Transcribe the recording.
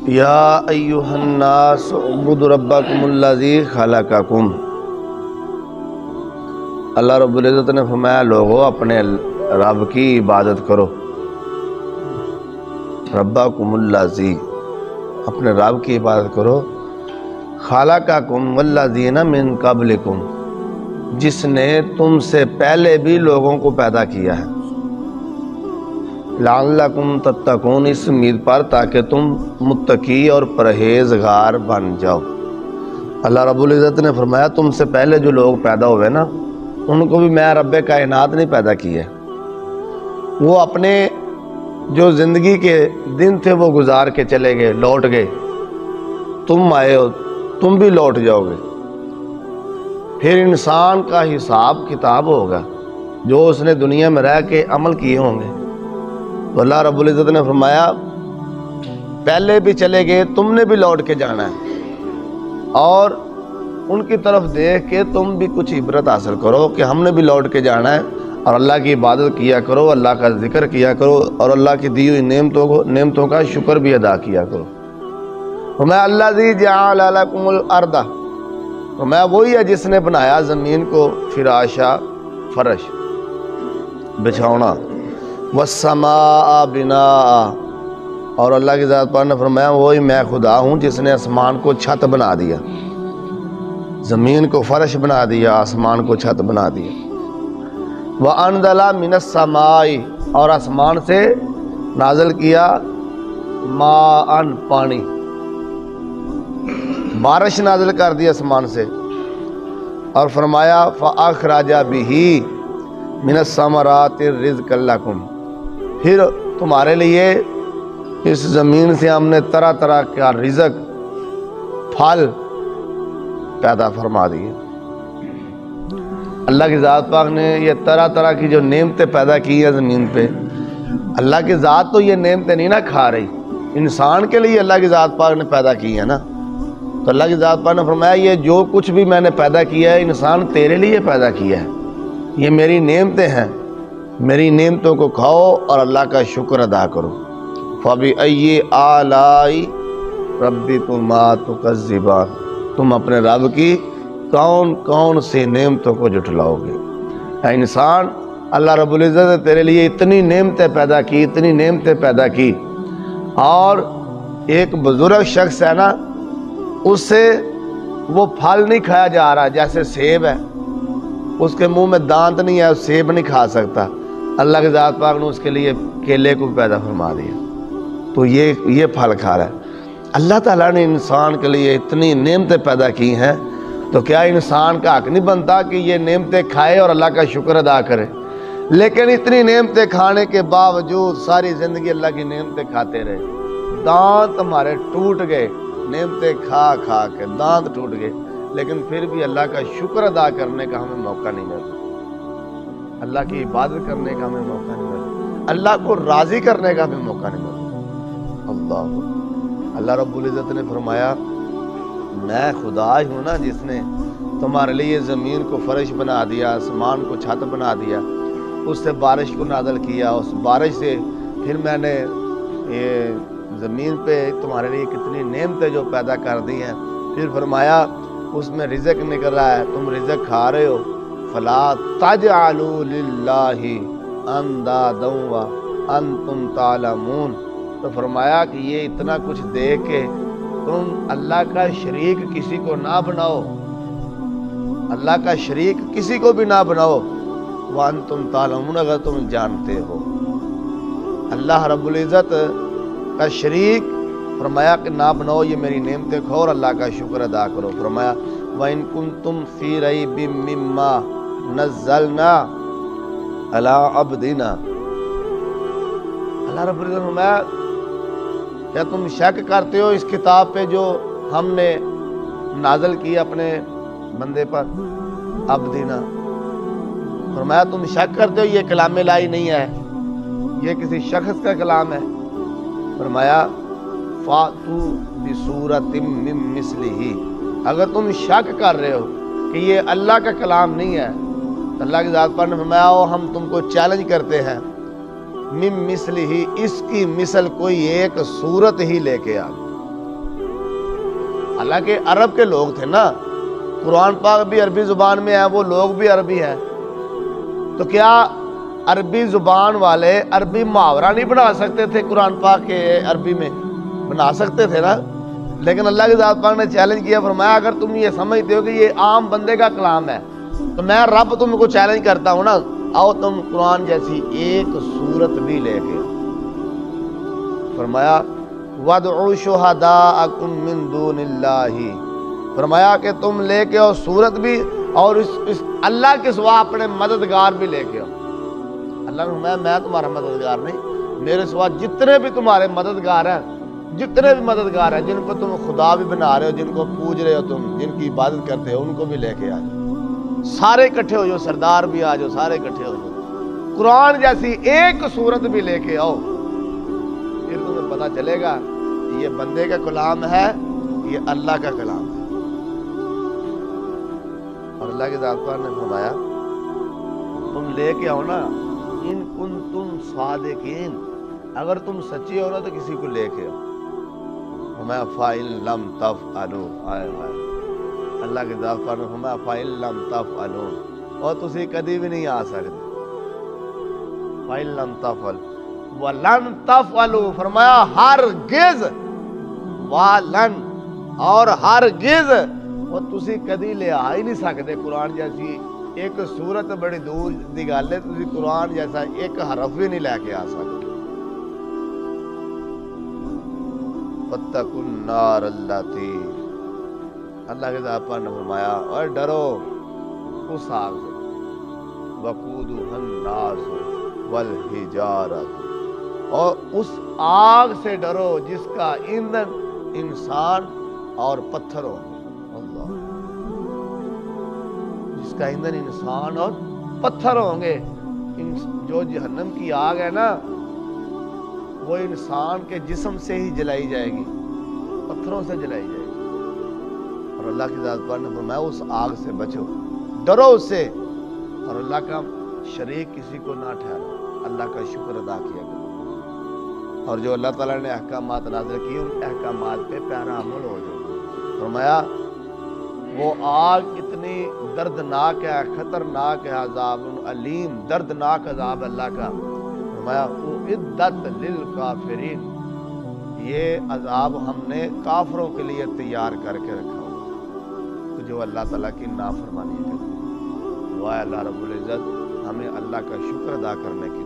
یا ایھا الناس اعبدوا ربکم الذی خلقکم۔ اللہ رب العزت نے فرمایا لوگو اپنے رب کی عبادت کرو۔ ربکم الذی، اپنے رب کی عبادت کرو۔ خلقکم والذین من قبلکم، جس نے تم سے پہلے بھی لوگوں کو پیدا کیا ہے۔ لعلکم تتقون، اس امید پر تاکہ تم متقی اور پرہیزگار بن جاؤ۔ اللہ رب العزت نے فرمایا تم سے پہلے جو لوگ پیدا ہوئے نا، ان کو بھی میں رب کائنات نہیں پیدا کیا۔ وہ اپنے جو زندگی کے دن تھے وہ گزار کے چلے گئے، لوٹ گئے۔ تم آئے ہو، تم بھی لوٹ جاؤ گے۔ پھر انسان کا حساب کتاب ہوگا جو اس نے دنیا میں رہ کے عمل کیے ہوں گے۔ تو اللہ رب العزت نے فرمایا پہلے بھی چلے گئے، تم نے بھی لوٹ کے جانا ہے، اور ان کی طرف دیکھ کے تم بھی کچھ عبرت حاصل کرو کہ ہم نے بھی لوٹ کے جانا ہے، اور اللہ کی عبادت کیا کرو، اللہ کا ذکر کیا کرو، اور اللہ کی دی ہوئی نعمتوں کا شکر بھی ادا کیا کرو۔ فرمایا الذی جعل لکم الارض، فرمایا وہی ہے جس نے بنایا زمین کو فراشا، فرش، بچھونا، والسماء بناء، اور اللہ کی ذات پاک نے فرمایا وہی میں خدا ہوں جس نے آسمان کو چھت بنا دیا، زمین کو فرش بنا دیا، آسمان کو چھت بنا دیا۔ وَأَنزَلَ مِنَ السَّمَاءِ، اور آسمان سے نازل کیا ماءً، پانی، بارش نازل کر دی آسمان سے، اور فرمایا فَأَخْرَجَ بِهِ مِنَ الثَّمَرَاتِ رِزْقًا لَكُمْ، پھر تمہارے لیے اس زمین سے ہم نے طرح طرح کا رزق، پھل پیدا فرما دیے۔ اللہ کی ذات پاک نے یہ طرح طرح کی جو نعمتیں پیدا کی ہیں زمین پہ، اللہ کی ذات تو یہ نعمتیں نہیں نہ کھا رہی، انسان کے لیے اللہ کی ذات پاک نے پیدا کی ہے نا۔ تو اللہ کی ذات پاک نے فرمایا یہ جو کچھ بھی میں نے پیدا کیا ہے انسان تیرے لیے پیدا کیا ہے، یہ میری نعمتیں ہیں، میری نعمتوں کو کھاؤ اور اللہ کا شکر ادا کرو۔ فَبِأَيِّ آلَاءِ رَبِّكُمَا تُكَذِّبَانِ، تم اپنے رب کی کون کون سی نعمتوں کو جھٹلاؤ گے۔ اے انسان، اللہ رب العزت نے تیرے لیے اتنی نعمتیں پیدا کی، اتنی نعمتیں پیدا کی، اور ایک بزرگ شخص ہے نا، اس سے وہ پھل نہیں کھایا جا رہا، جیسے سیب ہے، اس کے منہ میں دانت نہیں ہے، سیب نہیں کھا سکتا، اللہ کی ذات پاک نے اس کے لیے کیلے کو پیدا فرما دیا، تو یہ پھل کھا رہا ہے۔ اللہ تعالیٰ نے انسان کے لیے اتنی نعمتیں پیدا کی ہیں، تو کیا انسان کا حق نہیں بنتا کہ یہ نعمتیں کھائے اور اللہ کا شکر ادا کرے؟ لیکن اتنی نعمتیں کھانے کے باوجود ساری زندگی اللہ کی نعمتیں کھاتے رہے، دانت ہمارے ٹوٹ گئے، نعمتیں کھا کھا کے دانت ٹوٹ گئے، لیکن پھر بھی اللہ کا شکر ادا کرنے کا ہمیں موقع نہیں ملتا، اللہ کی عبادت کرنے کا ہمیں موقع نہیں ملتا، اللہ کو راضی کرنے کا ہمیں موقع نہیں ملتا۔ اللہ رب العزت نے فرمایا میں خدا ہی ہوں نا جس نے تمہارے لیے زمین کو فرش بنا دیا، آسمان کو چھت بنا دیا، اس سے بارش کو نازل کیا، اس بارش سے پھر میں نے یہ زمین پہ تمہارے لیے کتنی نعمتیں جو پیدا کر دی ہیں، پھر فرمایا اس میں رزق نکل رہا ہے، تم رزق کھا رہے ہو، فلا تجعلوا للہ اندادا وانتم تعلمون، تو فرمایا کہ یہ اتنا کچھ دیکھ کے تم اللہ کا شریک کسی کو نہ بناؤ، اللہ کا شریک کسی کو بھی نہ بناؤ، وانتم تعلمون، اگر تم جانتے ہو۔ اللہ رب العزت کا شریک فرمایا کہ نہ بناؤ، یہ میری نعمتیں کھاؤ اور اللہ کا شکر ادا کرو۔ فرمایا وَإِن كُنتُمْ فِي رَيْبٍ مِّمَّا نَزَّلْنَا عَلَىٰ عَبْدِنَا، اللہ رب العزت نے فرمایا کیا تم شک کرتے ہو اس کتاب پہ جو ہم نے نازل کی اپنے بندے پر؟ عبدنا، فرمایا تم شک کرتے ہو یہ کلام الہی نہیں ہے، یہ کسی شخص کا کلام ہے۔ فرمایا فَأْتُوا بِسُورَةٍ مِّن مِّثْلِهِ، اگر تم شک کر رہے ہو کہ یہ اللہ کا کلام نہیں ہے، تو اللہ کی ذات پر نے فرمایا ہم تم کو چیلنج کرتے ہیں، مِن مِّثْلِهِ، اس کی مثل کوئی ایک صورت ہی لے کے آ، حالانکہ عرب کے لوگ تھے نا، قرآن پاک بھی عربی زبان میں ہے، وہ لوگ بھی عربی ہیں، تو کیا عربی زبان والے عربی محاورہ نہیں بنا سکتے تھے قرآن پاک کے عربی میں؟ بنا سکتے تھے نا، لیکن اللہ کی ذات پاک نے چیلنج کیا، فرمایا اگر تم یہ سمجھتے ہو کہ یہ عام بندے کا کلام ہے تو میں رب تم کو چیلنج کرتا ہوں نا، آؤ تم قرآن جیسی ایک سورت بھی لے کے آؤ۔ فرمایا وَادْعُوا شُهَدَاءَكُم مِّن دُونِ اللَّهِ، فرمایا کہ تم لے کے آؤ سورت بھی، اور اس اللہ کے سوا اپنے مددگار بھی لے کے آؤ۔ اللہ نے فرمایا میں تمہارا مددگار نہیں، میرے سوا جتنے بھی تمہارے مددگار ہیں، جتنے بھی مددگار ہیں، جن کو تم خدا بھی بنا رہے ہو، جن کو پوج رہے ہو تم، جن کی عبادت کرتے ہو، ان کو بھی لے کے آ جاؤ، سارے اکٹھے ہو جاؤ، سردار بھی آ جاؤ، سارے اکٹھے ہو جاؤ، قرآن جیسی ایک سورت بھی لے کے آؤ، پھر تمہیں پتہ چلے گا یہ بندے کا کلام ہے، یہ اللہ کا کلام ہے۔ اور اللہ کے ذات پاک نے فرمایا تم لے کے آؤ نا، ان کنتم صادقین، اگر تم سچے ہو نا تو کسی کو لے کے آؤ۔ فرمایا فَإِن لَمْ تَفْعَلُوا، اللہ کے ذات پاک نے فرمایا فَإِن لَمْ تَفْعَلُوا، اور تسی کدی بھی نہیں آ سکتے، فَإِن لَمْ تَفْعَلُوا وَلَن تَفْعَلُوا، فرمایا ہرگز، وَلَن اور ہرگز، اور تسی کدی لے آ ہی نہیں سکتے قرآن جیسی ایک سورت، بڑی دور دی گل ہے، تسی قرآن جیسا ایک حرف بھی نہیں لے کے آ سکتے۔ فَاتَّقُوا النَّارَ الَّتِي، اللہ کے ذات پاک نے فرمایا اور ڈرو اس آگ سے، وَقُودُهَا النَّاسُ وَالْحِجَارَةُ، اور اس آگ سے ڈرو جس کا ایندھن انسان اور پتھر ہوں گے، اللہ، جس کا ایندھن انسان اور پتھر ہوں گے۔ جو جہنم کی آگ ہے نا، وہ انسان کے جسم سے ہی جلائی جائے گی، پتھروں سے جلائی جائے گی، اور اللہ کی ذات پاک نے فرمایا اس آگ سے بچو، ڈرو اس سے، اور اللہ کا شریک کسی کو نہ ٹھہراؤ، اللہ کا شکر ادا کیا کرو، اور جو اللہ تعالیٰ نے احکامات نازل کیے ان احکامات پہ پیارا عمل ہو جائے۔ فرمایا وہ آگ اتنی دردناک ہے، خطرناک ہے، عذاب علیم، دردناک عذاب اللہ کا۔ فرمایا اعدت للکافرین، یہ عذاب ہم نے کافروں کے لیے تیار کر کے رکھا ہوا، جو اللہ تعالیٰ کی نافرمانی کرتے ہیں۔ دعا اللہ رب العزت ہمیں اللہ کا شکر ادا کرنے کی